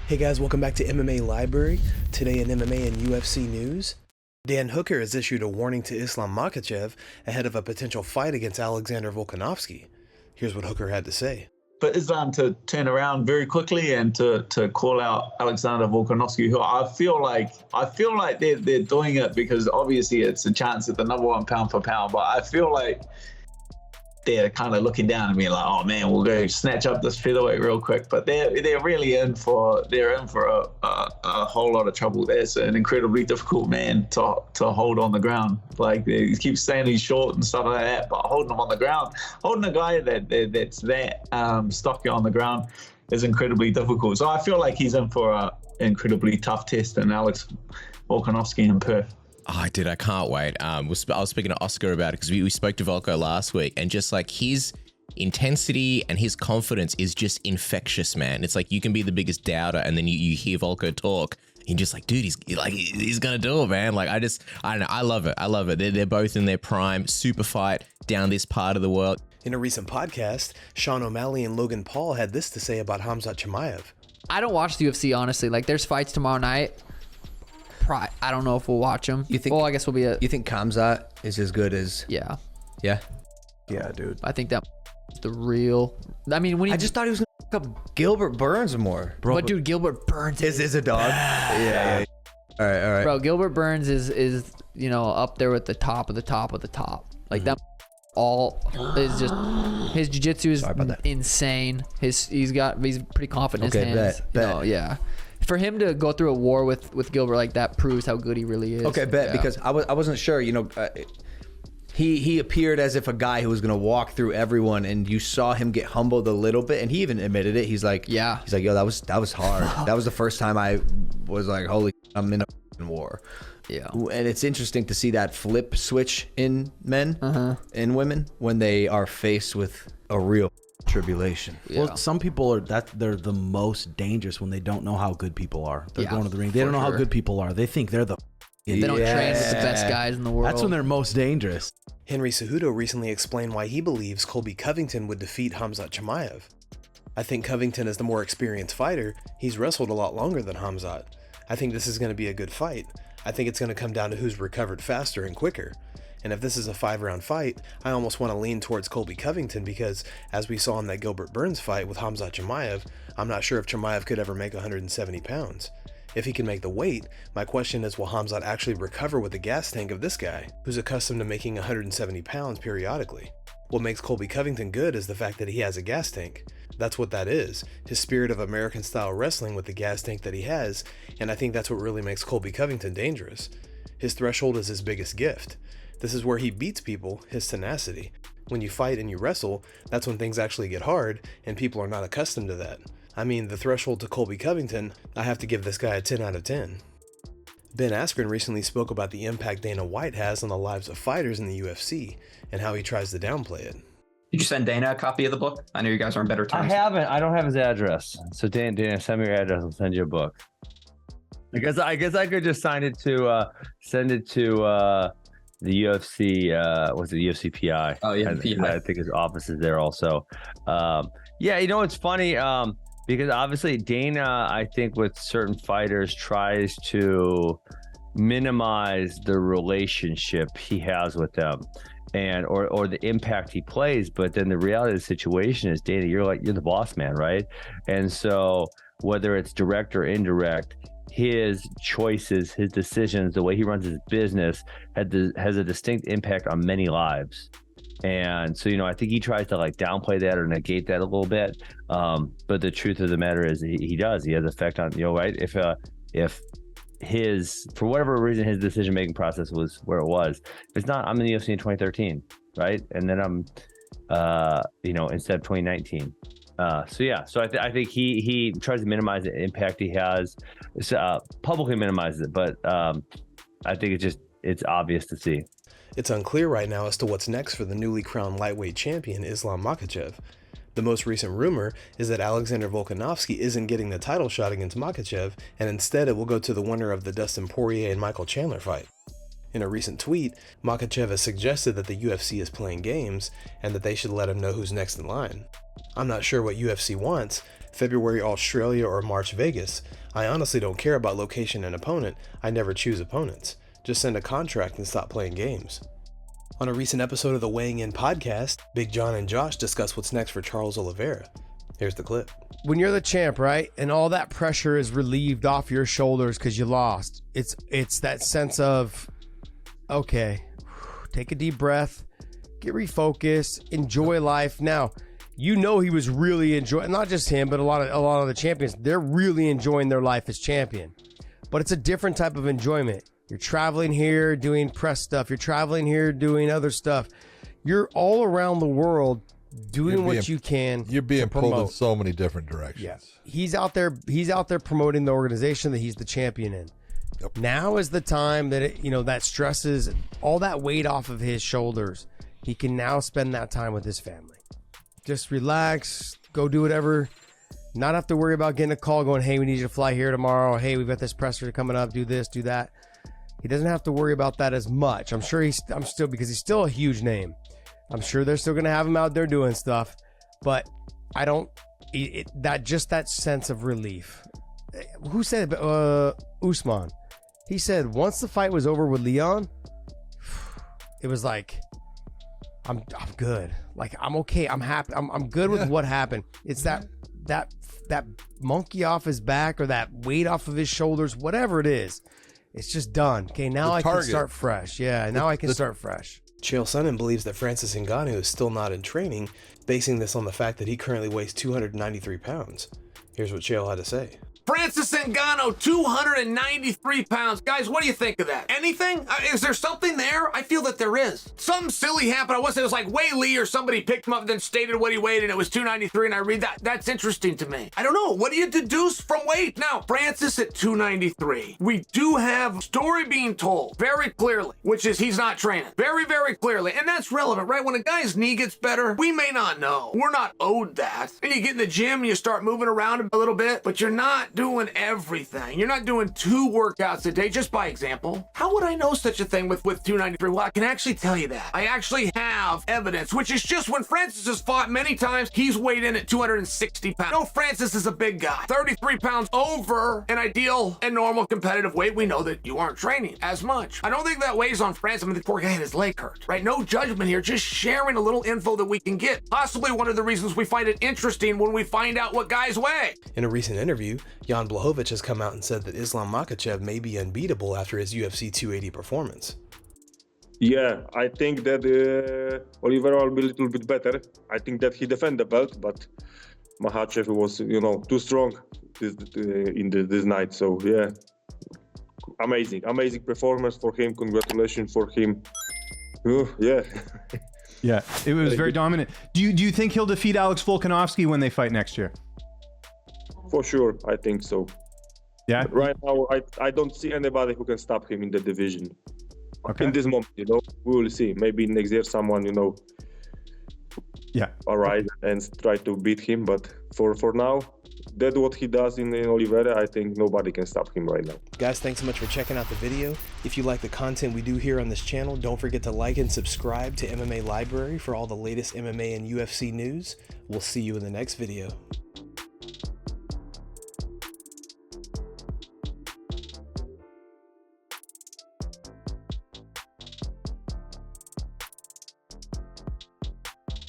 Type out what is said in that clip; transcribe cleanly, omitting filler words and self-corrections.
Hey guys, welcome back to MMA Library. Today in MMA and UFC news, Dan Hooker has issued a warning to Islam Makhachev ahead of a potential fight against Alexander Volkanovski. Here's what Hooker had to say. For Islam to turn around very quickly and to call out Alexander Volkanovski, who I feel like they're doing it because obviously it's a chance at the number one pound for pound, but I feel like they're kind of looking down at me like, oh man, we'll go snatch up this featherweight real quick. But they're really in for a whole lot of trouble. There's an incredibly difficult man to hold on the ground. Like they keep saying he's short and stuff like that, but holding him on the ground, holding a guy that's stocky on the ground is incredibly difficult. So I feel like he's in for an incredibly tough test, and Alex Volkanovski in Perth. Oh, dude, I can't wait. I was speaking to Oscar about it because we spoke to Volko last week, and just like his intensity and his confidence is just infectious, man. It's like you can be the biggest doubter, and then you hear Volko talk, and you're just like, dude, he's gonna do it, man. Like I don't know, I love it. They're both in their prime, super fight down this part of the world. In a recent podcast, Sean O'Malley and Logan Paul had this to say about Khamzat Chimaev. I don't watch the UFC, honestly. Like, there's fights tomorrow night. I don't know if we'll watch them. You think? Well, I guess we'll be a. You think Khamzat is as good as? Yeah. Yeah. Yeah, dude. I think that the real. I mean, when I just thought he was gonna fuck up Gilbert Burns more, bro. But dude, Gilbert Burns is a dog. Yeah. All right. Bro, Gilbert Burns is up there with the top of the top of the top. Like that. All is just his jiu-jitsu is insane. He's pretty confident in his hands. Bet. Yeah. For him to go through a war with Gilbert like that proves how good he really is. Okay, bet, because I wasn't sure. He appeared as if a guy who was gonna walk through everyone, and you saw him get humbled a little bit, and he even admitted it. He's like, yo, that was hard. That was the first time I was like, holy, I'm in a war. Yeah. And it's interesting to see that flip switch in men and women when they are faced with a real tribulation. Yeah. Well, some people they're the most dangerous when they don't know how good people are. They're going to the ring. They don't know how good people are. They think they're the. They don't train with the best guys in the world. That's when they're most dangerous. Henry Cejudo recently explained why he believes Colby Covington would defeat Khamzat Chimaev. I think Covington is the more experienced fighter. He's wrestled a lot longer than Khamzat. I think this is going to be a good fight. I think it's going to come down to who's recovered faster and quicker. And if this is a 5-round fight, I almost want to lean towards Colby Covington because, as we saw in that Gilbert Burns fight with Khamzat Chimaev, I'm not sure if Chimaev could ever make 170 pounds. If he can make the weight, my question is, will Khamzat actually recover with the gas tank of this guy, who's accustomed to making 170 pounds periodically? What makes Colby Covington good is the fact that he has a gas tank. That's what that is, his spirit of American-style wrestling with the gas tank that he has, and I think that's what really makes Colby Covington dangerous. His threshold is his biggest gift. This is where he beats people, his tenacity. When you fight and you wrestle, that's when things actually get hard, and people are not accustomed to that. I mean, the threshold to Colby Covington, I have to give this guy a 10 out of 10. Ben Askren recently spoke about the impact Dana White has on the lives of fighters in the UFC, and how he tries to downplay it. Did you send Dana a copy of the book? I know you guys are on better terms. I haven't. I don't have his address. So Dana, send me your address. I'll send you a book. I guess I could just send it to the UFC. Was it UFC PI? Oh yeah, PI. I think his office is there also. Yeah, it's funny because obviously Dana, I think with certain fighters tries to minimize the relationship he has with them. And or the impact he plays, but then the reality of the situation is, Dana, you're the boss man, right? And so whether it's direct or indirect, his choices, his decisions, the way he runs his business has a distinct impact on many lives. And so, I think he tries to downplay that or negate that a little bit. But the truth of the matter is he has effect on, right? If his, for whatever reason, his decision-making process was where it was. If it's not, I'm in the UFC in 2013, right? And then I'm, instead of 2019. So I think he tries to minimize the impact he has, publicly minimizes it, but I think it's obvious to see. It's unclear right now as to what's next for the newly crowned lightweight champion Islam Makhachev. The most recent rumor is that Alexander Volkanovski isn't getting the title shot against Makhachev, and instead it will go to the winner of the Dustin Poirier and Michael Chandler fight. In a recent tweet, Makhachev has suggested that the UFC is playing games and that they should let him know who's next in line. I'm not sure what UFC wants. February Australia, or March Vegas. I honestly don't care about location and opponent. I never choose opponents. Just send a contract and stop playing games. On a recent episode of the Weighing In podcast, Big John and Josh discuss what's next for Charles Oliveira. Here's the clip. When you're the champ, right, and all that pressure is relieved off your shoulders because you lost, it's that sense of, okay, take a deep breath, get refocused, enjoy life. Now, you know he was really enjoying, not just him, but a lot of the champions, they're really enjoying their life as champion. But it's a different type of enjoyment. You're traveling here doing press stuff. You're traveling here doing other stuff. You're all around the world doing what you can. You're being pulled in so many different directions. Yeah. He's out there promoting the organization that he's the champion in. Yep. Now is the time that that stresses all that weight off of his shoulders. He can now spend that time with his family. Just relax, go do whatever. Not have to worry about getting a call going, hey, we need you to fly here tomorrow. Hey, we've got this presser coming up, do this, do that. He doesn't have to worry about that as much. I'm sure because he's still a huge name. I'm sure they're still going to have him out there doing stuff, but I don't, that sense of relief. Who said it? Usman. He said once the fight was over with Leon, it was like, I'm good. Like, I'm okay. I'm happy. I'm good with what happened. It's that monkey off his back or that weight off of his shoulders, whatever it is. It's just done. Okay, now I can start fresh. Yeah, now I can start fresh. Chael Sonnen believes that Francis Ngannou is still not in training, basing this on the fact that he currently weighs 293 pounds. Here's what Chael had to say. Francis Ngannou, 293 pounds. Guys, what do you think of that? Anything? Is there something there? I feel that there is. Something silly happened. I want to say it was like Wei Lee or somebody picked him up and then stated what he weighed and it was 293 and I read that. That's interesting to me. I don't know. What do you deduce from weight? Now, Francis at 293. We do have story being told very clearly, which is he's not training. Very, very clearly. And that's relevant, right? When a guy's knee gets better, we may not know. We're not owed that. And you get in the gym and you start moving around a little bit, but you're not doing everything. You're not doing 2 workouts a day, just by example. How would I know such a thing with 293? Well, I can actually tell you that. I actually have evidence, which is just when Francis has fought many times, he's weighed in at 260 pounds. No, Francis is a big guy. 33 pounds over an ideal and normal competitive weight. We know that you aren't training as much. I don't think that weighs on Francis. I mean, the poor guy had his leg hurt, right? No judgment here, just sharing a little info that we can get. Possibly one of the reasons we find it interesting when we find out what guys weigh. In a recent interview, Jan Blachowicz has come out and said that Islam Makhachev may be unbeatable after his UFC 280 performance. Yeah, I think that Oliveira will be a little bit better. I think that he defended the belt, but Makhachev was, too strong this night. So yeah, amazing performance for him. Congratulations for him. Yeah. Yeah, it was very dominant. Do you think he'll defeat Alex Volkanovski when they fight next year? For sure, I think so. Yeah. But right now, I don't see anybody who can stop him in the division. Okay. In this moment, we will see. Maybe next year someone, arrive and try to beat him. But for now, that's what he does in Oliveira. I think nobody can stop him right now. Guys, thanks so much for checking out the video. If you like the content we do here on this channel, don't forget to like and subscribe to MMA Library for all the latest MMA and UFC news. We'll see you in the next video.